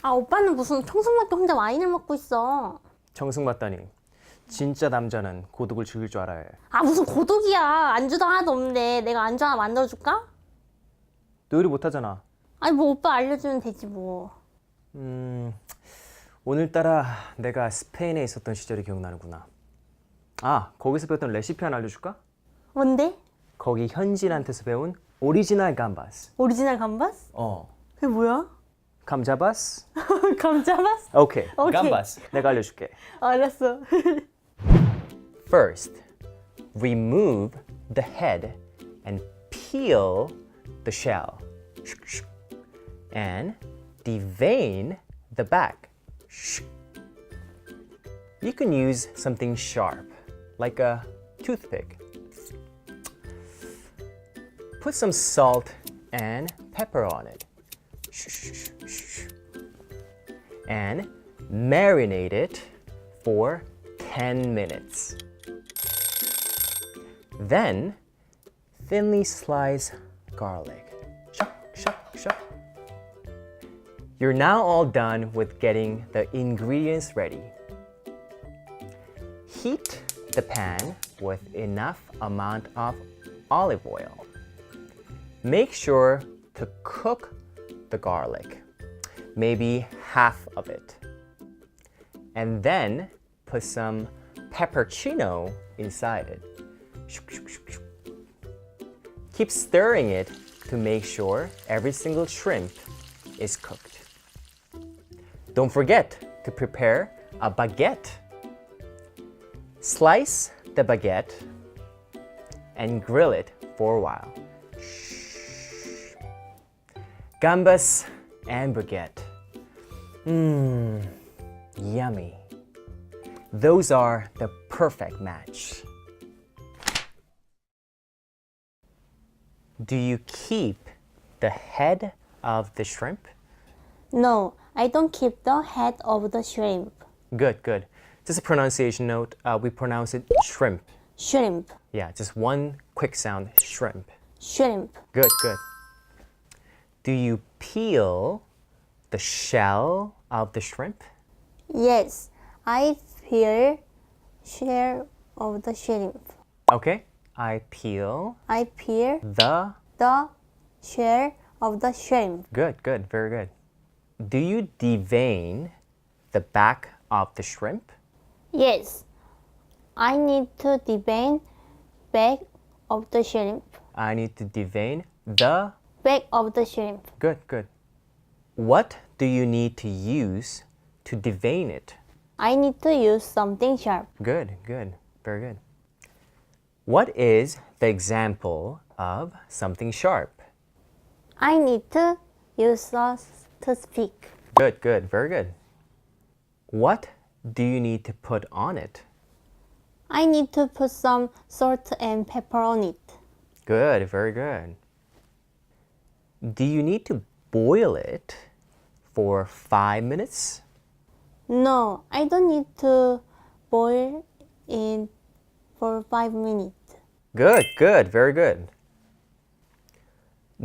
아, 오빠는 무슨 청승맞게 혼자 와인을 먹고 있어. 정승맞다니. 진짜 남자는 고독을 즐길 줄 알아야 해. 아, 무슨 고독이야. 안주도 하나도 없는데 내가 안주 하나 만들어줄까? 너 요리 못하잖아. 아니, 뭐 오빠 알려주면 되지 뭐. 오늘따라 내가 스페인에 있었던 시절이 기억나는구나. 아, 거기서 배웠던 레시피 하나 알려줄까? 뭔데? 거기 현지인한테서 배운 오리지널 감바스. 오리지널 감바스? 그게 뭐야? 감자바스? 감자바스? 오케이. 오케이. 감바스. 내가 알려줄게. 알았어. First, remove the head and peel the shell. And devein the back. You can use something sharp, like a toothpick. Put some salt and pepper on it. And marinate it for 10 minutes. Then, thinly slice garlic. Shuck, shuck, shuck. You're now all done with getting the ingredients ready. Heat the pan with enough amount of olive oil. Make sure to cook the garlic, maybe half of it. And then put some peppercino inside it. Keep stirring it to make sure every single shrimp is cooked. Don't forget to prepare a baguette. Slice the baguette and grill it for a while. Gambas and baguette. Yummy. Those are the perfect match. Do you keep the head of the shrimp? No, I don't keep the head of the shrimp. Good, good. Just a pronunciation note. We pronounce it shrimp. Shrimp. Yeah, just one quick sound, shrimp. Shrimp. Good, good. Do you peel the shell of the shrimp? Yes, I peel shell of the shrimp. Okay. I peel I peel the... the shell of the shrimp. Good, good, very good. Do you devein the back of the shrimp? Yes, I need to devein back of the shrimp. I need to devein the... Back of the shrimp. Good, good. What do you need to use to devein it? I need to use something sharp. Good, good, very good. What is the example of something sharp? I need to use us to speak. Good, good, very good. What do you need to put on it? I need to put some salt and pepper on it. Good, very good. Do you need to boil it for 5 minutes? No, I don't need to boil it for 5 minutes. Good, good, very good.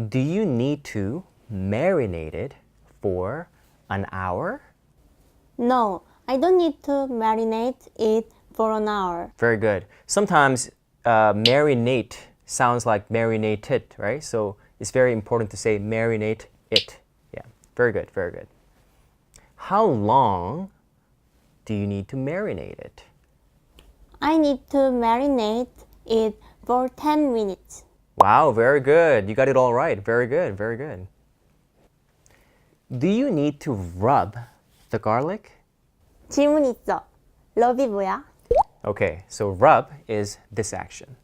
Do you need to marinate it for an hour? No, I don't need to marinate it for an hour. Very good. Sometimes marinate sounds like marinated, right? So it's very important to say marinate it. Yeah, very good, very good. How long do you need to marinate it? I need to marinate it for 10 minutes. Wow, very good. You got it all right. Very good, very good. Do you need to rub the garlic? 질문 있어. 러브이 뭐야? Okay, so rub is this action.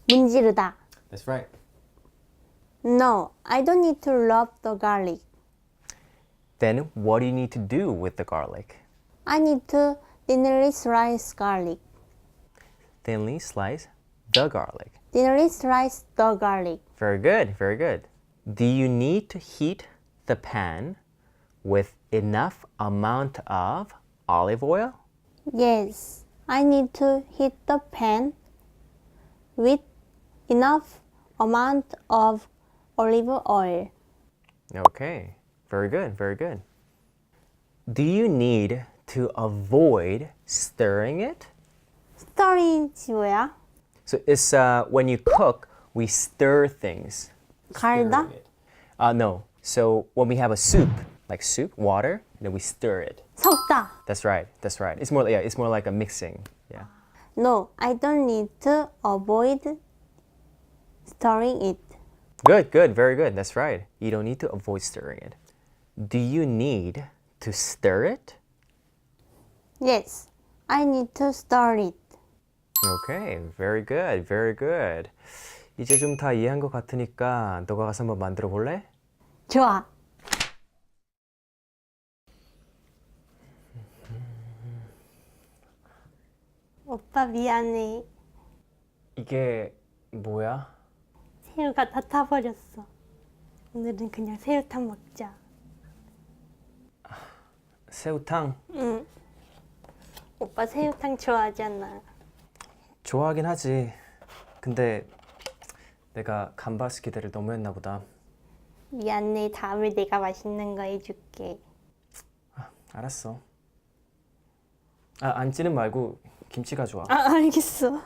문지르다. That's right. No, I don't need to rub the garlic. Then what do you need to do with the garlic? I need to thinly slice garlic. Thinly slice the garlic. Thinly slice the garlic. Very good, very good. Do you need to heat the pan with enough amount of olive oil? Yes, I need to heat the pan with enough amount of olive oil. Okay, very good, very good. Do you need to avoid stirring it? 스토리지 뭐야? So it's when you cook, we stir things. 갈다? No. So when we have a soup, like soup, water, then we stir it. 섞다. That's right. That's right. It's more, yeah, it's more like a mixing. Yeah. No, I don't need to avoid stirring it. Good, good, very good. That's right. You don't need to avoid stirring it. Do you need to stir it? Yes, I need to stir it. Okay, very good, very good. 이제 좀 다 이해한 것 같으니까 너가 가서 한번 만들어 볼래? 좋아. 오빠 미안해. 이게 뭐야? 새우가 다 타버렸어. 오늘은 그냥 새우탕 먹자. 새우탕? 응. 오빠 새우탕 좋아하잖아. 좋아하긴 하지. 근데 내가 감바스 기대를 너무 했나 보다. 미안해. 다음에 내가 맛있는 거 해줄게. 알았어. 안 찌는 말고 김치가 좋아. 아, 알겠어.